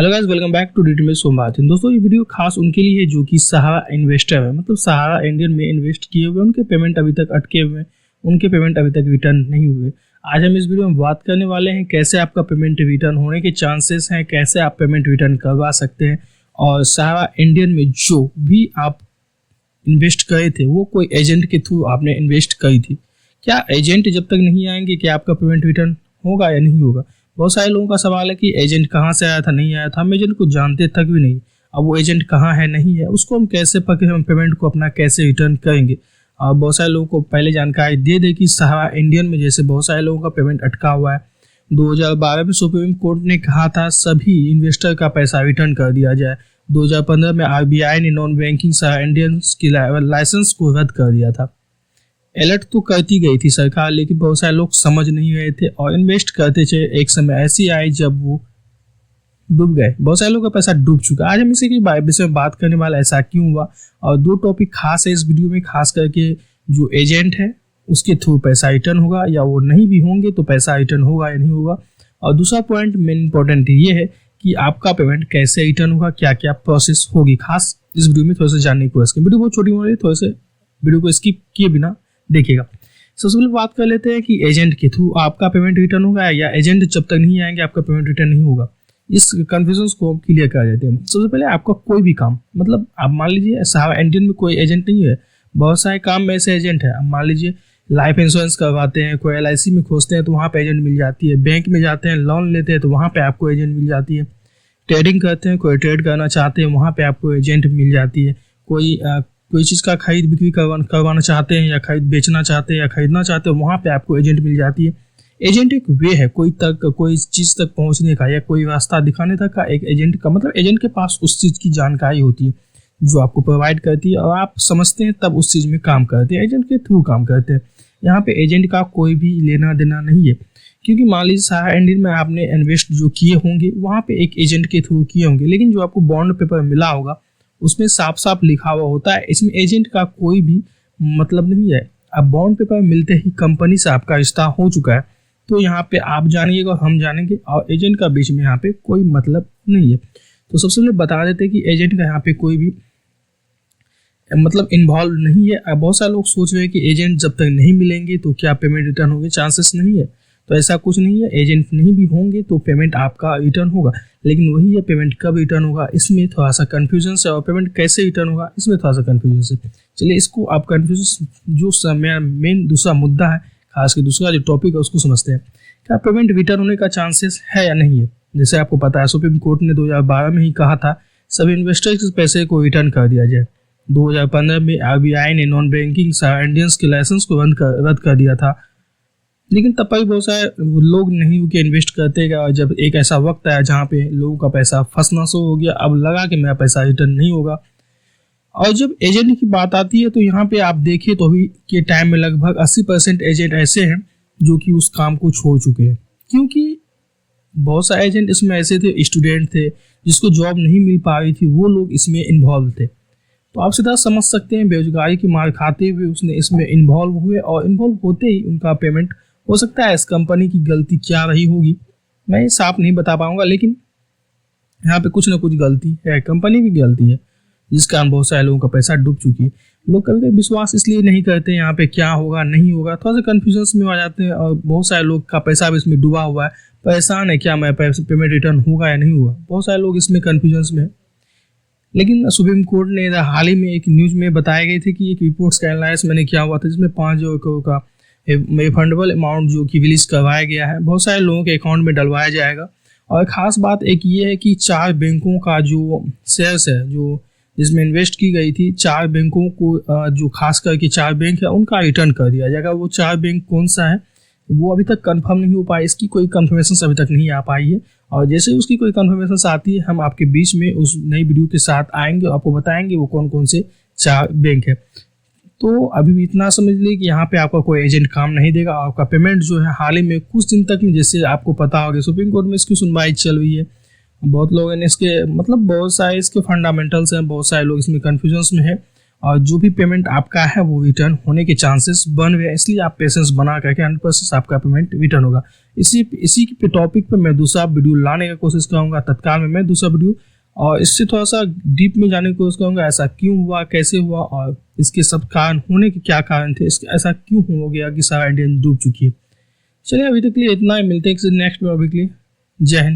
Hello guys, welcome back to detail में सोमवार। दोस्तों, ये वीडियो खास उनके लिए है जो कि सहारा इन्वेस्टर है, मतलब सहारा इंडियन में इन्वेस्ट किए हुए, उनके पेमेंट अभी तक अटके हुए, उनके पेमेंट अभी तक रिटर्न नहीं हुए। आज हम इस वीडियो में बात करने वाले हैं कैसे आपका पेमेंट रिटर्न होने के चांसेस हैं, कैसे आप पेमेंट रिटर्न करवा सकते हैं। और सहारा इंडियन में जो भी आप इन्वेस्ट करे थे वो कोई एजेंट के थ्रू आपने इन्वेस्ट करी थी, क्या एजेंट जब तक नहीं आएंगे क्या आपका पेमेंट रिटर्न होगा या नहीं होगा। बहुत सारे लोगों का सवाल है कि एजेंट कहाँ से आया था, नहीं आया था, हम एजेंट को जानते तक भी नहीं। अब वो एजेंट कहाँ है, नहीं है, उसको हम कैसे पकड़े, हम पेमेंट को अपना कैसे रिटर्न करेंगे। और बहुत सारे लोगों को पहले जानकारी दे दे कि सहारा इंडियन में जैसे बहुत सारे लोगों का पेमेंट अटका हुआ है। 2012 में सुप्रीम कोर्ट ने कहा था सभी इन्वेस्टर का पैसा रिटर्न कर दिया जाए। 2015 में आरबीआई ने नॉन बैंकिंग सहारा इंडियन की लाइसेंस को रद्द कर दिया था। अलर्ट तो करती गई थी सरकार, लेकिन बहुत सारे लोग समझ नहीं रहे थे और इन्वेस्ट करते थे। एक समय ऐसी आई जब वो डूब गए, बहुत सारे लोगों का पैसा डूब चुका। आज हम इसी के विषय में बात करने वाला, ऐसा क्यों हुआ। और दो टॉपिक खास है इस वीडियो में, खास करके जो एजेंट है उसके थ्रू पैसा रिटर्न होगा या वो नहीं भी होंगे तो पैसा रिटर्न होगा या नहीं होगा। और दूसरा पॉइंट मेन इंपॉर्टेंट ये है कि आपका पेमेंट कैसे रिटर्न होगा, क्या क्या प्रोसेस होगी। खास इस वीडियो में थोड़ा सा जानने की कोशिश करें। वीडियो बहुत छोटी हो रही है, थोड़े से वीडियो को स्किप किए बिना देखिएगा। सबसे पहले बात कर लेते हैं कि एजेंट के थ्रू आपका पेमेंट रिटर्न होगा या एजेंट जब तक नहीं आएंगे आपका पेमेंट रिटर्न नहीं होगा। इस कंफ्यूजन को क्लियर कर देते हैं। सबसे पहले आपका कोई भी काम, मतलब आप मान लीजिए सहारा इंडियन में कोई एजेंट नहीं है, बहुत सारे काम में ऐसे एजेंट है। आप मान लीजिए लाइफ इंश्योरेंस करवाते हैं, कोई LIC में खोजते हैं तो वहाँ पे एजेंट मिल जाती है। बैंक में जाते हैं लोन लेते हैं तो वहाँ पे आपको एजेंट मिल जाती है। ट्रेडिंग करते हैं, कोई ट्रेड करना चाहते हैं वहाँ पे आपको एजेंट मिल जाती है। कोई चीज़ का खरीद बिक्री करवाना चाहते हैं या खरीद बेचना चाहते हैं या खरीदना चाहते हैं वहाँ पे आपको एजेंट मिल जाती है। एजेंट एक वे है कोई चीज़ तक पहुँचने का या कोई रास्ता दिखाने तक का। एक एजेंट का मतलब एजेंट के पास उस चीज़ की जानकारी होती है जो आपको प्रोवाइड करती है और आप समझते हैं तब उस चीज़ में काम करते हैं, एजेंट के थ्रू काम करते हैं। यहाँ पे एजेंट का कोई भी लेना देना नहीं है, क्योंकि मान लीजिए सहारा इंडियन में आपने इन्वेस्ट जो किए होंगे वहाँ पे एक एजेंट के थ्रू किए होंगे, लेकिन जो आपको बॉन्ड पेपर मिला होगा उसमें साफ साफ लिखा हुआ होता है, इसमें एजेंट का कोई भी मतलब नहीं है। अब बॉन्ड पेपर मिलते ही कंपनी से आपका रिश्ता हो चुका है, तो यहाँ पे आप जानिएगा और हम जानेंगे और एजेंट का बीच में यहाँ पे कोई मतलब नहीं है। तो सबसे पहले बता देते हैं कि एजेंट का यहाँ पे कोई भी मतलब इन्वॉल्व नहीं है। अब बहुत सारे लोग सोच रहे हैं कि एजेंट जब तक नहीं मिलेंगे तो क्या पेमेंट रिटर्न होंगे, चांसेस नहीं है। तो ऐसा कुछ नहीं है, एजेंट नहीं भी होंगे तो पेमेंट आपका रिटर्न होगा। लेकिन वही है, पेमेंट कब रिटर्न होगा इसमें थोड़ा सा कन्फ्यूजन है, और पेमेंट कैसे रिटर्न होगा इसमें थोड़ा सा कन्फ्यूजन है। चलिए इसको आप कन्फ्यूजन जो मेन दूसरा मुद्दा है, खास कर दूसरा जो टॉपिक है उसको समझते हैं। क्या पेमेंट रिटर्न होने का चांसेस है या नहीं है। जैसे आपको पता है सुप्रीम कोर्ट ने 2012 में ही कहा था सभी इन्वेस्टर्स के पैसे को रिटर्न कर दिया जाए। 2015 में आरबीआई ने नॉन बैंकिंग सहारा इंडियंस के लाइसेंस को रद्द कर दिया था, लेकिन तब भी बहुत सारे लोग नहीं रुके, इन्वेस्ट करते गए। और जब एक ऐसा वक्त आया जहाँ पे लोगों का पैसा फंसना शुरू हो गया, अब लगा कि मेरा पैसा रिटर्न नहीं होगा। और जब एजेंट की बात आती है तो यहाँ पे आप देखिए तो अभी के टाइम में लगभग 80% एजेंट ऐसे हैं जो कि उस काम को छोड़ चुके हैं, क्योंकि बहुत सारे एजेंट इसमें ऐसे थे, स्टूडेंट थे जिसको जॉब नहीं मिल पा रही थी, वो लोग इसमें इन्वॉल्व थे। तो आप सीधा समझ सकते हैं बेरोजगारी की मार खाते हुए उसने इसमें इन्वॉल्व हुए और इन्वॉल्व होते ही उनका पेमेंट हो सकता है। इस कंपनी की गलती क्या रही होगी मैं साफ नहीं बता पाऊंगा, लेकिन यहाँ पे कुछ ना कुछ गलती है, कंपनी की गलती है जिस कारण बहुत सारे लोगों का पैसा डूब चुकी है। लोग कभी कभी विश्वास इसलिए नहीं करते यहाँ पे क्या होगा नहीं होगा, थोड़ा सा कन्फ्यूजन में आ जाते हैं और बहुत सारे लोग का पैसा भी इसमें डूबा हुआ है, परेशान है क्या मैं पेमेंट रिटर्न होगा या नहीं होगा। बहुत सारे लोग इसमें कन्फ्यूजन में है। लेकिन सुप्रीम कोर्ट ने हाल ही में एक न्यूज़ में बताया गई थी कि एक रिपोर्ट्स का एनालाइज मैंने किया हुआ था जिसमें 5 करोड़ का रिफंडेबल अमाउंट जो कि रिलीज करवाया गया है, बहुत सारे लोगों के अकाउंट में डलवाया जाएगा। और खास बात एक ये है कि 4 बैंकों का जो शेयर्स है जो जिसमें इन्वेस्ट की गई थी, 4 बैंकों को जो खास करके 4 बैंक है उनका रिटर्न कर दिया जाएगा। वो 4 बैंक कौन सा है वो अभी तक कंफर्म नहीं हो पाया, इसकी कोई कंफर्मेशन अभी तक नहीं आ पाई है। और जैसे उसकी कोई कंफर्मेशन आती है हम आपके बीच में उस नई वीडियो के साथ आएंगे और आपको बताएंगे वो कौन कौन से 4 बैंक है। तो अभी भी इतना समझ लीजिए कि यहाँ पे आपका कोई एजेंट काम नहीं देगा। आपका पेमेंट जो है हाल ही में कुछ दिन तक में, जैसे आपको पता होगा सुप्रीम कोर्ट में इसकी सुनवाई चल रही है, बहुत लोगों ने इसके मतलब बहुत सारे इसके फंडामेंटल्स हैं, बहुत सारे लोग इसमें कन्फ्यूजन में है और जो भी पेमेंट आपका है वो रिटर्न होने के चांसेस बन रहे हैं, इसलिए आप पेशेंस बना करके 100% आपका पेमेंट रिटर्न होगा। इसी पे टॉपिक पे मैं दूसरा वीडियो लाने का कोशिश करूँगा तत्काल में, मैं दूसरा वीडियो, और इससे थोड़ा सा डीप में जाने की कोशिश करूँगा, ऐसा क्यों हुआ, कैसे हुआ, और इसके सब कारण होने के क्या कारण थे, इसके ऐसा क्यों हो गया कि सारा इंडियन डूब चुकी है। चलिए अभी तक के लिए इतना ही, मिलते हैं किसी नेक्स्ट में। अभी के लिए जय हिंद।